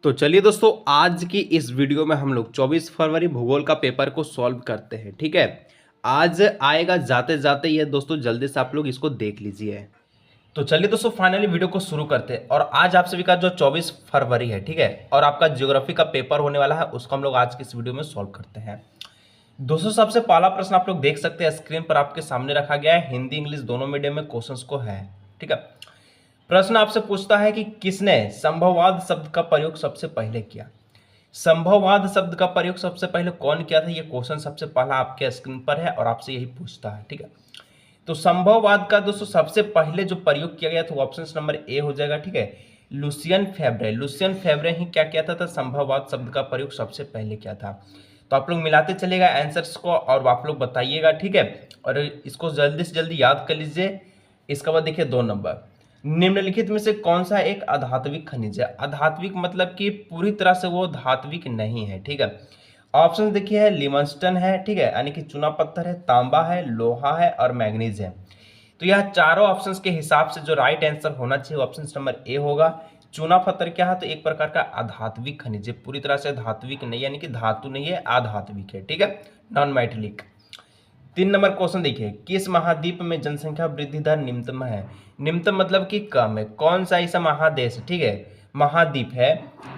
तो चलिए दोस्तों, आज की इस वीडियो में हम लोग 24 फरवरी भूगोल का पेपर को सॉल्व करते हैं। ठीक है, आज आएगा जाते जाते ये दोस्तों, जल्दी से आप लोग इसको देख लीजिए। तो चलिए दोस्तों, फाइनली वीडियो को शुरू करते हैं। और आज आप सभी का जो 24 फरवरी है, ठीक है, और आपका ज्योग्राफी का पेपर होने वाला है, उसको हम लोग आज की इस वीडियो में सॉल्व करते हैं। दोस्तों, सबसे पहला प्रश्न आप लोग देख सकते हैं, स्क्रीन पर आपके सामने रखा गया है। हिंदी इंग्लिश दोनों मीडियम में क्वेश्चंस को है। ठीक है, प्रश्न आपसे पूछता है कि किसने संभववाद शब्द का प्रयोग सबसे पहले किया। संभववाद शब्द का प्रयोग सबसे पहले कौन किया था, ये क्वेश्चन सबसे पहला आपके स्क्रीन पर है और आपसे यही पूछता है। ठीक है, तो संभववाद का दोस्तों सबसे पहले जो प्रयोग किया गया था, ऑप्शन नंबर ए हो जाएगा। ठीक है, लुसियन फेब्रे। लुसियन फेब्रे ही क्या किया था संभववाद शब्द का प्रयोग सबसे पहले किया था। तो आप लोग मिलाते चलेगा आंसर्स को और आप लोग बताइएगा। ठीक है, और इसको जल्दी से जल्दी याद कर लीजिए। इसके बाद देखिए 2 नंबर, निम्नलिखित में से कौन सा एक अधात्विक खनिज है। अधात्विक मतलब कि पूरी तरह से वो धात्विक नहीं है। ठीक है, ऑप्शन देखिए है, लिमस्टन है, ठीक है, यानी कि चूना पत्थर है, तांबा है, लोहा है और मैग्नीज है। तो यह चारों ऑप्शंस के हिसाब से जो राइट आंसर होना चाहिए ऑप्शन नंबर ए होगा। चूना पत्थर क्या है, तो एक प्रकार का अधात्विक खनिज है, पूरी तरह से धात्विक नहीं, यानी कि धातु नहीं है, अधात्विक है। ठीक है, नॉन मेटेलिक। 3 नंबर क्वेश्चन देखिए, किस महाद्वीप में जनसंख्या वृद्धि दर निम्नतम है। निम्नतम मतलब कि कम है। कौन सा ऐसा महादेश, ठीक है, महाद्वीप है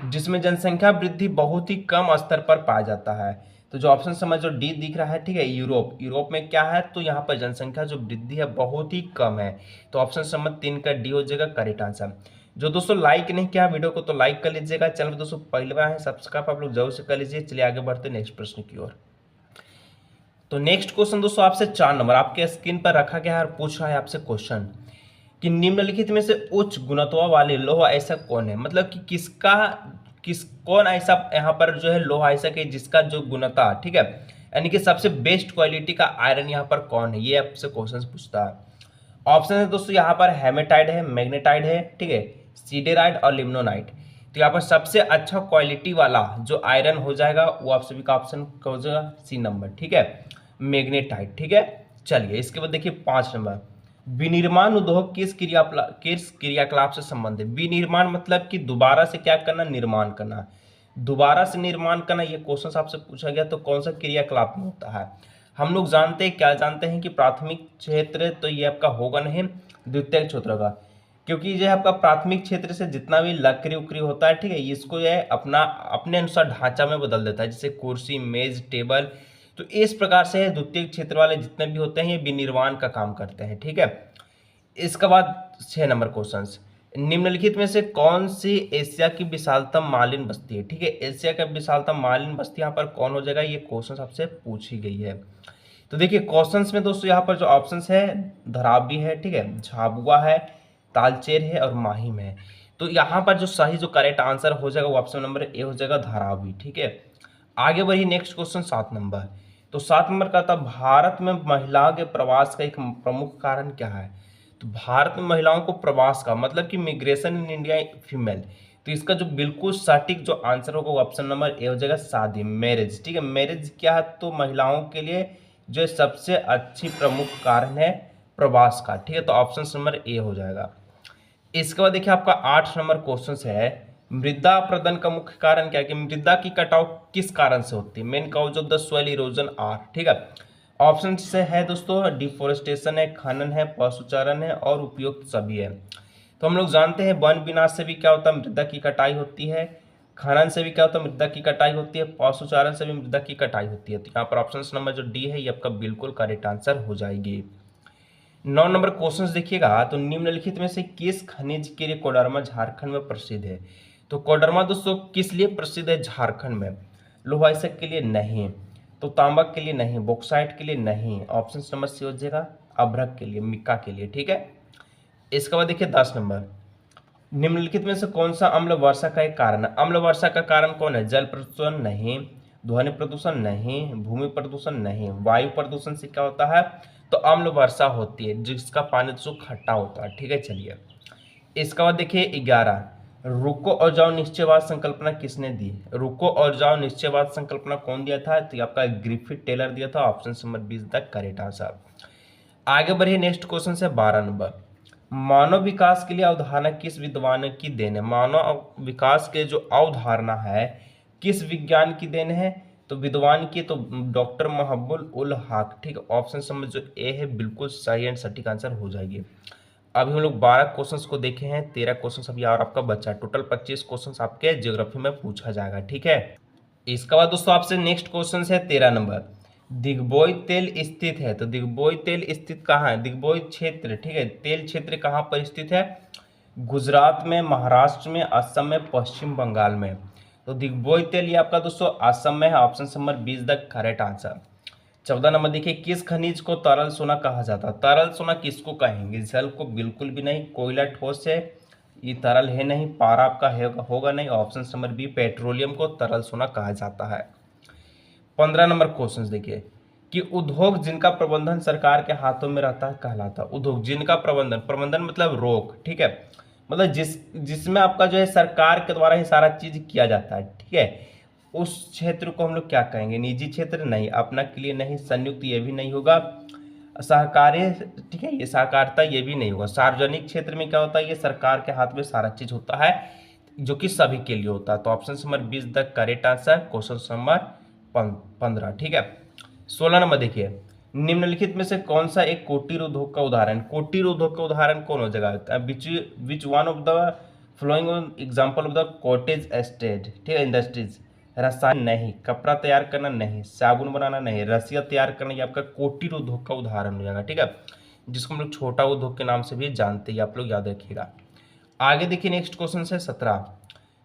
जिसमें जनसंख्या वृद्धि बहुत ही कम स्तर पर पाया जाता है। तो जो ऑप्शन समझ जो डी दिख रहा है, ठीक है, यूरोप। यूरोप में क्या है, तो यहाँ पर जनसंख्या जो वृद्धि है बहुत ही कम है। तो ऑप्शन नंबर 3 का डी हो जाएगा करेक्ट आंसर। जो दोस्तों लाइक नहीं किया वीडियो को, तो लाइक कर लीजिएगा। चैनल दोस्तों पहली बार है, सब्सक्राइब आप लोग जरूर से कर लीजिए। चलिए आगे बढ़ते नेक्स्ट प्रश्न की ओर। तो नेक्स्ट क्वेश्चन दोस्तों आपसे 4 नंबर आपके स्क्रीन पर रखा गया है और पूछ रहा है आपसे क्वेश्चन कि निम्नलिखित में से उच्च गुणत्व वाले लोहा ऐसा कौन है। मतलब कि कौन ऐसा यहाँ पर जो है लोहा ऐसा कि जिसका जो गुणता, ठीक है, यानी कि सबसे बेस्ट क्वालिटी का आयरन यहाँ पर कौन है, ये आपसे क्वेश्चन पूछता है। ऑप्शन है दोस्तों यहाँ पर हेमेटाइड है, मैग्नेटाइड है, ठीक है, सीडेराइड और लिम्नोनाइट। तो यहाँ पर सबसे अच्छा क्वालिटी वाला जो आयरन हो जाएगा वो आप सभी का ऑप्शन हो जाएगा सी नंबर। ठीक है, मैग्नेटाइट। ठीक है, चलिए इसके बाद देखिए 5 नंबर, विनिर्माण उद्योग किस क्रियाकलाप से संबंधित। विनिर्माण मतलब कि दोबारा से क्या करना, निर्माण करना, दोबारा से निर्माण करना। ये क्वेश्चन आपसे पूछा गया, तो कौन सा क्रियाकलाप में होता है। हम लोग जानते हैं, क्या जानते हैं कि प्राथमिक क्षेत्र, तो ये आपका होगा नहीं, द्वितीयक क्षेत्र का, क्योंकि जो है आपका प्राथमिक क्षेत्र से जितना भी लकड़ी उकड़ी होता है, ठीक है, इसको ये अपने अनुसार ढांचा में बदल देता है, जैसे कुर्सी, मेज, टेबल। तो इस प्रकार से द्वितीय क्षेत्र वाले जितने भी होते हैं ये विनिर्माण का काम करते हैं। ठीक है, इसके बाद 6 नंबर क्वेश्चन, निम्नलिखित में से कौन सी एशिया की विशालतम मालिन बस्ती है। ठीक है, एशिया का विशालतम मालिन बस्ती यहाँ पर कौन हो जाएगा, ये क्वेश्चन आपसे पूछी गई है। तो देखिए क्वेश्चंस में दोस्तों यहाँ पर जो ऑप्शंस है, धरावी है, ठीक है, झाबुआ है, तालचेर है और माहिम है। तो यहाँ पर जो सही जो करेक्ट आंसर हो जाएगा वो ऑप्शन नंबर ए हो जाएगा, धारावी। ठीक है, आगे बढ़िए नेक्स्ट क्वेश्चन 7 नंबर। तो 7 नंबर का था, भारत में महिलाओं के प्रवास का एक प्रमुख कारण क्या है। तो भारत में महिलाओं को प्रवास का मतलब कि मिग्रेशन इन इंडिया फीमेल। तो इसका जो बिल्कुल सटीक जो आंसर होगा वो ऑप्शन नंबर ए हो जाएगा, शादी, मैरिज। ठीक है, मैरिज क्या है, तो महिलाओं के लिए जो सबसे अच्छी प्रमुख कारण है प्रवास का। ठीक है, तो ऑप्शन नंबर ए हो जाएगा। इसके बाद देखिए आपका 8 नंबर क्वेश्चन है, मृदा अपरदन का मुख्य कारण क्या है, कि मृदा की कटाव किस कारण से होती है। Main cause of the soil erosion are. ठीक है, ऑप्शन से है दोस्तों, डिफोरेस्टेशन है, खनन है, पशुचारण है और उपयुक्त सभी है। तो हम लोग जानते हैं वन विनाश से भी क्या होता है, मृदा की कटाई होती है, खनन से भी क्या होता है, मृदा की कटाई होती है, पशुचारण से भी मृदा की कटाई होती है। तो यहाँ पर ऑप्शन नंबर जो डी है ये आपका बिल्कुल करेक्ट आंसर हो जाएगी। 9 नंबर क्वेश्चन देखिएगा, तो निम्नलिखित में से किस खनिज के लिए कोडरमा झारखंड में प्रसिद्ध है। तो कोडरमा दोस्तों किस लिए प्रसिद्ध है झारखंड में, लोहा इसक के लिए नहीं, तो तांबा के लिए नहीं, बॉक्साइट के लिए नहीं, ऑप्शन नंबर सी हो जाएगा, अभ्रक के लिए, मिक्का के लिए। ठीक है, इसके बाद देखिए 10 नंबर, निम्नलिखित में से कौन सा अम्ल वर्षा का एक कारण है। अम्ल वर्षा का कारण कौन है, जल प्रदूषण नहीं, ध्वनि प्रदूषण नहीं, भूमि प्रदूषण नहीं, वायु प्रदूषण से क्या होता है, तो अम्ल वर्षा होती है जिसका पानी तो खट्टा होता है। ठीक है, चलिए इसका बाद देखिए 11, रुको और जाओ निश्चयवाद संकल्पना किसने दी। रुको और जाओ निश्चयवाद संकल्पना कौन दिया था, तो आपका ग्रिफिथ टेलर दिया था, option number B is the correct answer. आगे बढ़िए नेक्स्ट क्वेश्चन से 12 नंबर, मानव विकास के लिए अवधारणा किस विद्वान की देन है? मानव विकास के जो अवधारणा है किस विज्ञान की देन है? तो विद्वान की, तो डॉक्टर महबूब उल हक। ठीक है, ऑप्शन नंबर जो ए है बिल्कुल सही एंड सटीक आंसर हो जाएगी। अभी हम लोग 12 क्वेश्चंस को देखे हैं, 13 क्वेश्चंस अभी और आपका बचा। टोटल 25 क्वेश्चंस आपके ज्योग्राफी में पूछा जाएगा। ठीक है, इसके बाद दोस्तों आपसे नेक्स्ट क्वेश्चन है 13 नंबर। दिग्बोय तेल स्थित है, तो दिग्बोय तेल स्थित कहाँ है? दिग्बोय क्षेत्र, ठीक है, तेल क्षेत्र कहाँ पर स्थित है? गुजरात में, महाराष्ट्र में, असम में, पश्चिम बंगाल में। तो दिग्बोय तेल ये आपका दोस्तों असम में है। Option number 20 the correct answer. 14 number देखिए, किस खनिज को तरल सोना कहा जाता है? तरल सोना किसको कहेंगे? जल को बिल्कुल भी नहीं। कोयला ठोस है, ये तरल है नहीं। पारा आपका होगा नहीं। ऑप्शन नंबर बी पेट्रोलियम को तरल सोना कहा जाता है। 15 नंबर क्वेश्चन देखिए कि उद्योग जिनका प्रबंधन सरकार के हाथों में रहता है कहलाता है। उद्योग जिनका प्रबंधन, प्रबंधन मतलब रोक, ठीक है, मतलब जिसमें आपका जो है सरकार के द्वारा ही सारा चीज किया जाता है। ठीक है, उस क्षेत्र को हम लोग क्या कहेंगे? निजी क्षेत्र नहीं, अपना के लिए नहीं, संयुक्त ये भी नहीं होगा, सहकारी, ठीक है, ये सहकारिता ये भी नहीं होगा। सार्वजनिक क्षेत्र में क्या होता है? ये सरकार के हाथ में सारा चीज होता है जो कि सभी के लिए होता है। तो option number 20 the correct answer, question number 15। ठीक है, 16 नंबर देखिए, निम्नलिखित में से कौन सा एक कुटीर उद्योग का उदाहरण? कुटीर उद्योग का उदाहरण कौन हो जाएगा? Which one of the flowing example of the cottage estate, ठीक है, इंडस्ट्रीज। रसायन नहीं, कपड़ा तैयार करना नहीं, साबुन बनाना नहीं, रसिया तैयार करना, ये आपका कुटीर उद्योग का उदाहरण हो जाएगा। ठीक है, जिसको हम लोग छोटा उद्योग के नाम से भी जानते हैं, आप लोग याद रखिएगा। आगे देखिए नेक्स्ट क्वेश्चन है 17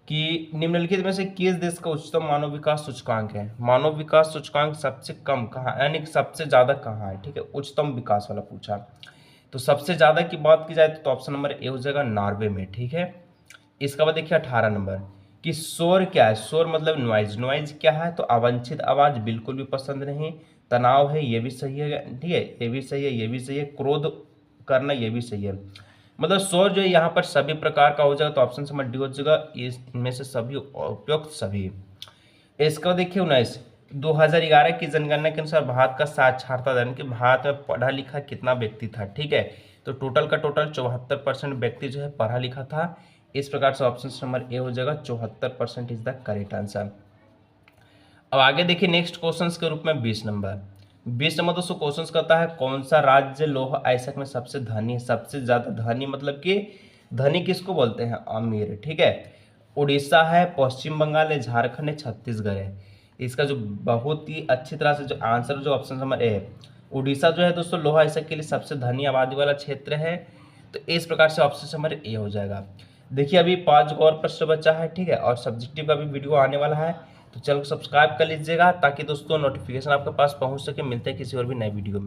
कि निम्नलिखित में से किस देश का उच्चतम मानव विकास सूचकांक है? मानव विकास सूचकांक सबसे कम कहाँ, यानी सबसे ज्यादा कहाँ है? ठीक है, उच्चतम विकास वाला पूछा। तो सबसे ज्यादा की बात की जाए तो ऑप्शन नंबर ए हो जाएगा नॉर्वे में। ठीक है, इसके बाद देखिए 18 नंबर कि शोर क्या है? शोर मतलब नॉइज। नॉइज क्या है? तो अवांछित आवाज बिल्कुल भी पसंद नहीं। तनाव है, ये भी सही है, ठीक है, ये भी सही है, ये भी सही है। क्रोध करना, ये भी सही है। मतलब शोर जो है यहाँ पर सभी प्रकार का हो जाएगा। तो ऑप्शन नंबर डी हो जाएगा, इनमें से सभी उपयुक्त सभी। इसका देखिए 19, 2011 की जनगणना के अनुसार भारत का साक्षरता दर, कि भारत में पढ़ा लिखा कितना व्यक्ति था? ठीक है, तो टोटल का टोटल 74% व्यक्ति जो है पढ़ा लिखा था। इस प्रकार से ऑप्शन नंबर ए हो जाएगा, 74% इज द करेक्ट आंसर। अब आगे देखिए नेक्स्ट क्वेश्चन के रूप में 20 नंबर। 20 नंबर दोस्तों क्वेश्चन कहता है कौन सा राज्य लौह अयस्क में सबसे धनी है? सबसे ज्यादा धनी मतलब कि धनी किसको बोलते हैं? अमीर। ठीक है, उड़ीसा है, पश्चिम बंगाल है, झारखंड है, छत्तीसगढ़ है। इसका जो बहुत ही अच्छी तरह से जो आंसर जो ऑप्शन नंबर ए है, उड़ीसा जो है दोस्तों लौह अयस्क के लिए सबसे धनी आबादी वाला क्षेत्र है। तो इस प्रकार से ऑप्शन नंबर ए हो जाएगा। देखिए अभी 5 और प्रश्न बचा है। ठीक है, और सब्जेक्टिव का भी वीडियो आने वाला है, तो चैनल को सब्सक्राइब कर लीजिएगा ताकि दोस्तों नोटिफिकेशन आपके पास पहुंच सके। मिलते हैं किसी और भी नए वीडियो में।